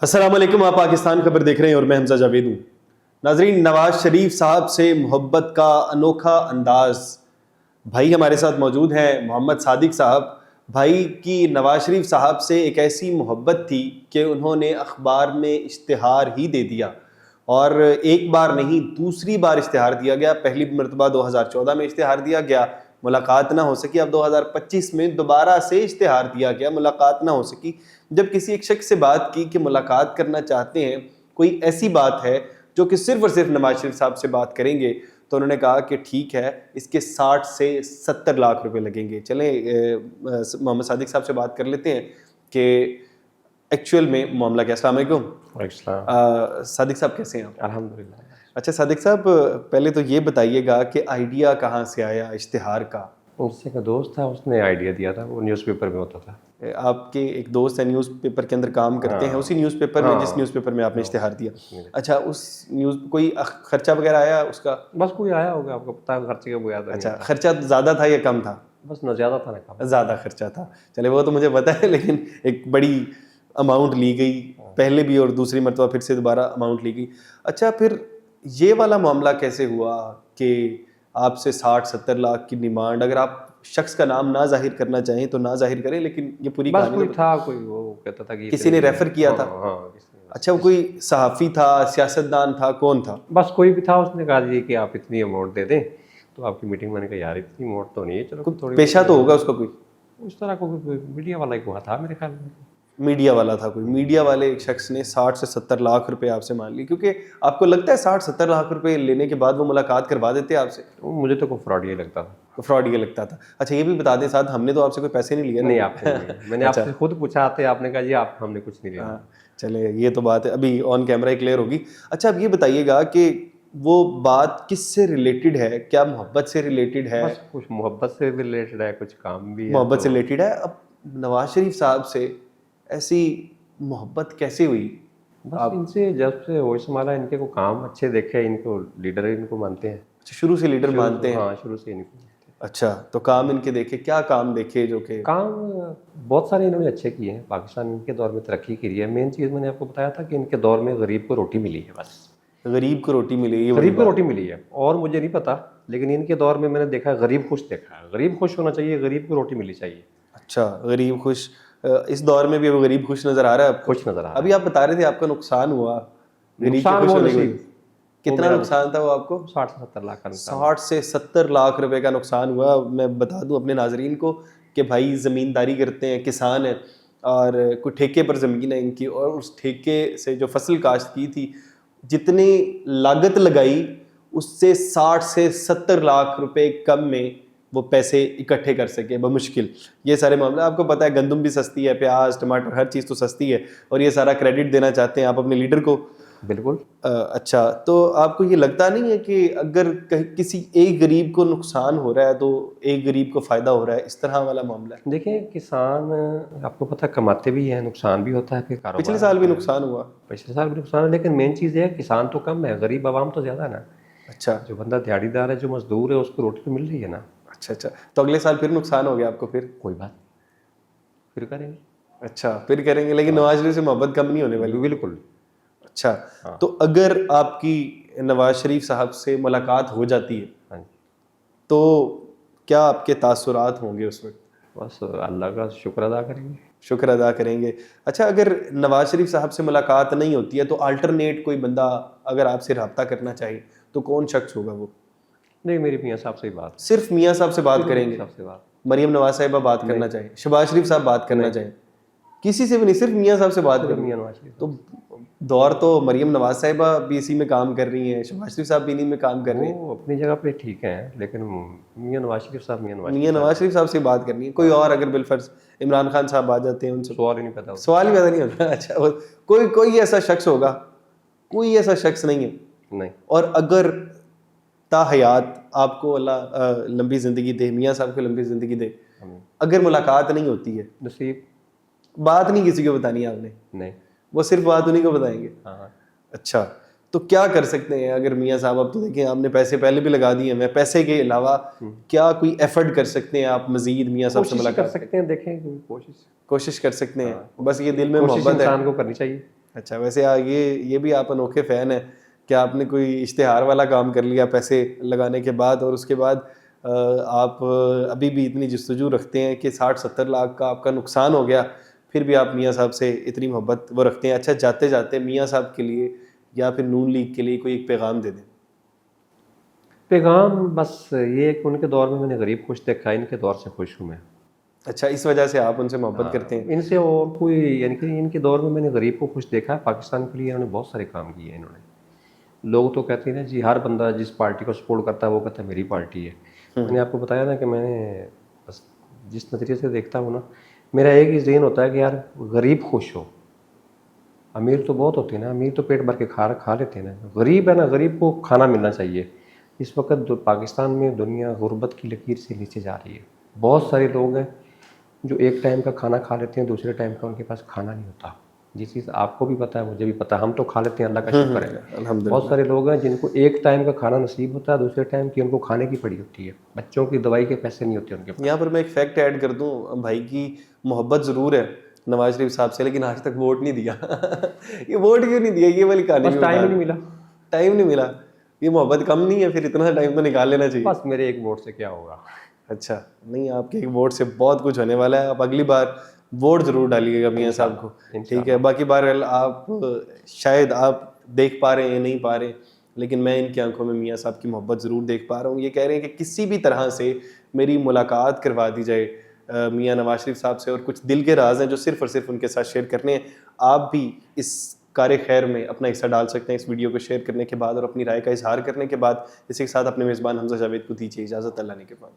السلام علیکم، آپ پاکستان خبر دیکھ رہے ہیں اور میں حمزہ جاوید ہوں۔ ناظرین، نواز شریف صاحب سے محبت کا انوکھا انداز۔ بھائی ہمارے ساتھ موجود ہیں محمد صادق صاحب۔ بھائی کی نواز شریف صاحب سے ایک ایسی محبت تھی کہ انہوں نے اخبار میں اشتہار ہی دے دیا، اور ایک بار نہیں دوسری بار اشتہار دیا گیا۔ پہلی مرتبہ 2014 میں اشتہار دیا گیا، ملاقات نہ ہو سکی۔ اب 2025 میں دوبارہ سے اشتہار دیا گیا، ملاقات نہ ہو سکی۔ جب کسی ایک شخص سے بات کی کہ ملاقات کرنا چاہتے ہیں، کوئی ایسی بات ہے جو کہ صرف اور صرف نواز شریف صاحب سے بات کریں گے، تو انہوں نے کہا کہ ٹھیک ہے، اس کے 60 سے 70 لاکھ روپے لگیں گے۔ چلیں محمد صادق صاحب سے بات کر لیتے ہیں کہ ایکچوئل میں معاملہ کیا۔ السلام علیکم صادق صاحب، کیسے ہیں آپ؟ الحمدللہ۔ اچھا صادق صاحب، پہلے تو یہ بتائیے گا کہ آئیڈیا کہاں سے آیا اشتہار کا؟ ان سے کا دوست تھا، اس نے آئیڈیا دیا تھا، وہ نیوز پیپر میں ہوتا تھا۔ آپ کے ایک دوست ہیں، نیوز پیپر کے اندر کام کرتے ہیں، اسی نیوز پیپر میں جس نیوز پیپر میں آپ نے اشتہار دیا۔ اچھا، اس نیوز کوئی خرچہ وغیرہ آیا اس کا؟ بس کوئی آیا ہوگا، آپ کو پتہ ہے خرچے کا کوئی آتا نہیں۔ اچھا، خرچہ زیادہ تھا یا کم تھا؟ بس نہ زیادہ تھا نہ کم، زیادہ خرچہ تھا۔ چلے وہ تو مجھے پتا ہے، لیکن ایک بڑی اماؤنٹ لی گئی پہلے بھی اور دوسری مرتبہ پھر سے دوبارہ اماؤنٹ لی گئی۔ اچھا، پھر یہ والا معاملہ کیسے ہوا کہ آپ سے 60-70 لاکھ کی ڈیمانڈ؟ اگر آپ شخص کا نام نہ ظاہر کرنا چاہیں تو نہ ظاہر کریں، لیکن یہ پوری بس کہانی کوئی تھا، کوئی وہ کہتا تھا کہ کسی نے ریفر کیا تھا۔ اچھا، وہ کوئی صحافی تھا، سیاستدان تھا، کون تھا؟ بس کوئی بھی تھا، اس نے کہا جی کہ آپ اتنی اماؤنٹ دے دیں تو آپ کی میٹنگ میں نے کہا یار اتنی اماؤنٹ تو نہیں ہے، چلو تھوڑی پیشہ تو ہوگا اس کا کوئی، اس طرح کو میڈیا والا ہی ہوا تھا میرے خیال میں۔ میڈیا والا تھا کوئی، میڈیا والے ایک شخص نے 60 سے 70 لاکھ روپے آپ سے مان لی، کیونکہ آپ کو لگتا ہے 60-70 لاکھ روپے لینے کے بعد وہ ملاقات کروا دیتے آپ سے؟ مجھے تو کوئی فراڈ یہ لگتا تھا، فراڈ یہ لگتا تھا۔ اچھا، یہ بھی بتا دیں ساتھ، ہم نے تو آپ سے کوئی پیسے نہیں لیے نا؟ نہیں، آپ نے میں نے آپ سے خود پوچھا تھا، آپ نے کہا جی آپ ہم نے کچھ نہیں لیا۔ چلے یہ تو بات ہے ابھی آن کیمرہ کلیئر ہوگی۔ اچھا، اب یہ بتائیے گا کہ وہ بات کس سے ریلیٹڈ ہے؟ کیا محبت سے ریلیٹڈ ہے؟ بس کچھ محبت سے ریلیٹڈ ہے، کچھ کام بھی ہے۔ محبت سے ریلیٹڈ ہے۔ اب نواز شریف صاحب سے ایسی محبت کیسے ہوئی؟ بس ان سے جب سے ہوش سنبھالا، ان کے کو کام اچھے دیکھے، ان کو لیڈر ان کو مانتے ہیں۔ شروع سے لیڈر مانتے ہیں؟ ہاں، شروع سے ان کو۔ اچھا، تو کام ان کے دیکھے، کیا کام دیکھے جو کہ؟ کام بہت سارے انہوں نے اچھے کیے ہیں، پاکستان ان کے دور میں ترقی کی ہے۔ مین چیز میں نے آپ کو بتایا تھا کہ ان کے دور میں غریب کو روٹی ملی ہے، بس غریب کو روٹی ملی، غریب کو روٹی ملی ہے، اور مجھے نہیں پتا، لیکن ان کے دور میں نے دیکھا غریب خوش دیکھا ہے۔ غریب خوش ہونا چاہیے، غریب کو روٹی ملنی چاہیے۔ اچھا، غریب خوش، اس دور میں بھی اب غریب خوش نظر آ رہا ہے آپ کو؟ خوش نظر آ رہا ہے۔ ابھی آپ بتا رہے تھے آپ کا نقصان ہوا غریب کے خوش ہونے کی، کتنا نقصان تھا وہ آپ کو؟ 60 سے 70 لاکھ کا نقصان۔ 60 سے 70 لاکھ روپے کا نقصان ہوا۔ میں بتا دوں اپنے ناظرین کو کہ بھائی زمینداری کرتے ہیں، کسان ہیں، اور کوئی ٹھیکے پر زمین ہے ان کی، اور اس ٹھیکے سے جو فصل کاشت کی تھی، جتنی لاگت لگائی اس سے 60 سے 70 لاکھ روپے کم میں وہ پیسے اکٹھے کر سکے بمشکل۔ یہ سارے معاملے آپ کو پتہ ہے، گندم بھی سستی ہے، پیاز ٹماٹر ہر چیز تو سستی ہے، اور یہ سارا کریڈٹ دینا چاہتے ہیں آپ اپنے لیڈر کو۔ بالکل۔ اچھا، تو آپ کو یہ لگتا نہیں ہے کہ اگر کسی ایک غریب کو نقصان ہو رہا ہے تو ایک غریب کو فائدہ ہو رہا ہے، اس طرح والا معاملہ ہے؟ دیکھیں، کسان آپ کو پتہ کماتے بھی ہیں، نقصان بھی ہوتا ہے، پھر کاروبار۔ پچھلے سال بھی نقصان ہوا؟ پچھلے سال بھی نقصان ہے، لیکن مین چیز یہ ہے کسان تو کم ہے، غریب عوام تو زیادہ ہے نا۔ اچھا، جو بندہ دیہڑی دار ہے، جو مزدور ہے، اس کو روٹی تو مل رہی ہے نا۔ اچھا، تو اگلے سال پھر نقصان ہو گیا آپ کو؟ پھر کوئی بات، پھر کریں گے۔ اچھا، پھر کریں گے، لیکن نواز شریف سے محبت کم نہیں ہونے والی؟ بالکل۔ اچھا، تو اگر آپ کی نواز شریف صاحب سے ملاقات ہو جاتی ہے تو کیا آپ کے تاثرات ہوں گے اس وقت؟ بس اللہ کا شکر ادا کریں گے۔ شکر ادا کریں گے۔ اچھا، اگر نواز شریف صاحب سے ملاقات نہیں ہوتی ہے تو الٹرنیٹ کوئی بندہ اگر آپ سے رابطہ کرنا چاہے تو کون شخص ہوگا وہ؟ نہیں، میری میاں صاحب سے بات، صرف میاں صاحب سے بات کریں گے؟ مریم نواز صاحبہ بات کرنا چاہیں، شہباز شریف صاحب بات کرنا چاہیں؟ کسی سے بھی نہیں، صرف میاں صاحب سے بات کریں؟ میاں نواز شریف۔ تو دور تو مریم نواز صاحبہ بھی اسی میں کام کر رہی ہیں، شہباز شریف صاحب بھی انہیں میں کام کر رہے ہیں، وہ اپنی جگہ پہ ٹھیک ہیں، لیکن میاں نواز شریف صاحب میاں نواز شریف صاحب سے بات کرنی ہے۔ کوئی اور اگر بالفرض عمران خان صاحب آ جاتے ہیں، ان سے سوال ہی نہیں پیدا ہوتا۔ سوال ہی پیدا نہیں ہوتا۔ اچھا، کوئی ایسا شخص ہوگا؟ کوئی ایسا شخص نہیں ہے؟ نہیں۔ اور اگر تا حیات آپ کو اللہ لمبی زندگی دے، میاں صاحب کو لمبی زندگی دے، اگر ملاقات نہیں ہوتی ہے، نصیب، بات نہیں کسی کو بتانی ہے آپ نے؟ نہیں، وہ صرف بات انہیں کو بتائیں گے؟ ہاں۔ اچھا، تو کیا کر سکتے ہیں اگر میاں صاحب، اب تو دیکھیں آپ نے پیسے پہلے بھی لگا دیے ہیں، پیسے کے علاوہ کیا کوئی ایفرٹ کر سکتے ہیں آپ مزید میاں صاحب سے ملاقات کر سکتے ہیں؟ دیکھیں، کوشش کر سکتے ہیں، بس یہ دل میں کوشش محبت ہے، انسان کو کرنی چاہیے۔ اچھا ویسے یہ بھی آپ انوکھے فین ہیں کہ آپ نے کوئی اشتہار والا کام کر لیا پیسے لگانے کے بعد، اور اس کے بعد آپ ابھی بھی اتنی جستجو رکھتے ہیں کہ 60-70 لاکھ کا آپ کا نقصان ہو گیا، پھر بھی آپ میاں صاحب سے اتنی محبت وہ رکھتے ہیں. اچھا جاتے جاتے میاں صاحب کے لیے یا پھر نون لیگ کے لیے کوئی ایک پیغام دے دیں. پیغام بس یہ ہے کہ ان کے دور میں نے غریب خوش دیکھا، ان کے دور سے خوش ہوں میں. اچھا اس وجہ سے آپ ان سے محبت کرتے ہیں. ان سے اور کوئی یعنی کہ ان کے دور میں نے غریب کو خوش دیکھا ہے. پاکستان کے لیے انہوں نے بہت سارے کام کیے ہیں انہوں نے. لوگ تو کہتے ہیں نا جی ہر بندہ جس پارٹی کو سپورٹ کرتا ہے وہ کہتا ہے میری پارٹی ہے. میں نے آپ کو بتایا نا کہ میں نے بس جس نظریے سے دیکھتا ہوں نا، میرا ایک ہی ذہن ہوتا ہے کہ یار غریب خوش ہو. امیر تو بہت ہوتے ہیں نا، امیر تو پیٹ بھر کے کھا لیتے ہیں نا. غریب ہے نا، غریب کو کھانا ملنا چاہیے. اس وقت پاکستان میں دنیا غربت کی لکیر سے نیچے جا رہی ہے. بہت سارے لوگ ہیں جو ایک ٹائم کا کھانا کھا لیتے ہیں، دوسرے ٹائم کا ان کے پاس کھانا نہیں ہوتا. یہ چیز آپ کو بھی پتہ ہے، مجھے بھی پتہ ہے. ہم تو کھا لیتے ہیں، اللہ کا شکر ہے. الحمد بہت للہ. سارے لوگ ہیں جن کو ایک ٹائم کا کھانا نصیب ہوتا ہے، دوسرے ٹائم کی ان کو کھانے کی پڑی ہوتی ہے. بچوں کی دوائی کے پیسے نہیں ہوتے ان کے پاس. یہاں پر میں ایک فیکٹ ایڈ کر دوں، بھائی کی محبت ضرور ہے نواز شریف صاحب سے، لیکن آج تک ووٹ نہیں دیا. یہ ووٹ کیوں نہیں دیا؟ یہ والی کہانی بس بھی ٹائم بتا ہی دیں. نہیں ملا. ٹائم نہیں ملا. یہ محبت کم نہیں ہے؟ پھر اتنا ٹائم تو نکال لینا چاہیے. بس میرے ایک ووٹ سے کیا ہوگا. اچھا نہیں، آپ کے ایک ووٹ سے بہت کچھ ہونے والا ہے. آپ اگلی بار ووٹ ضرور ڈالیے گا میاں صاحب کو. ٹھیک ہے. باقی بہرحال آپ شاید آپ دیکھ پا رہے ہیں یا نہیں پا رہے، لیکن میں ان کی آنکھوں میں میاں صاحب کی محبت ضرور دیکھ پا رہا ہوں. یہ کہہ رہے ہیں کہ کسی بھی طرح سے میری ملاقات کروا دی جائے میاں نواز شریف صاحب سے، اور کچھ دل کے راز ہیں جو صرف اور صرف ان کے ساتھ شیئر کرنے ہیں. آپ بھی اس کار خیر میں اپنا حصہ ڈال سکتے ہیں اس ویڈیو کو شیئر کرنے کے بعد اور اپنی رائے کا اظہار کرنے کے بعد. اسی کے ساتھ اپنے میزبان حمزہ جاوید کو دیجیے اجازت. اللہ نے کے بعد.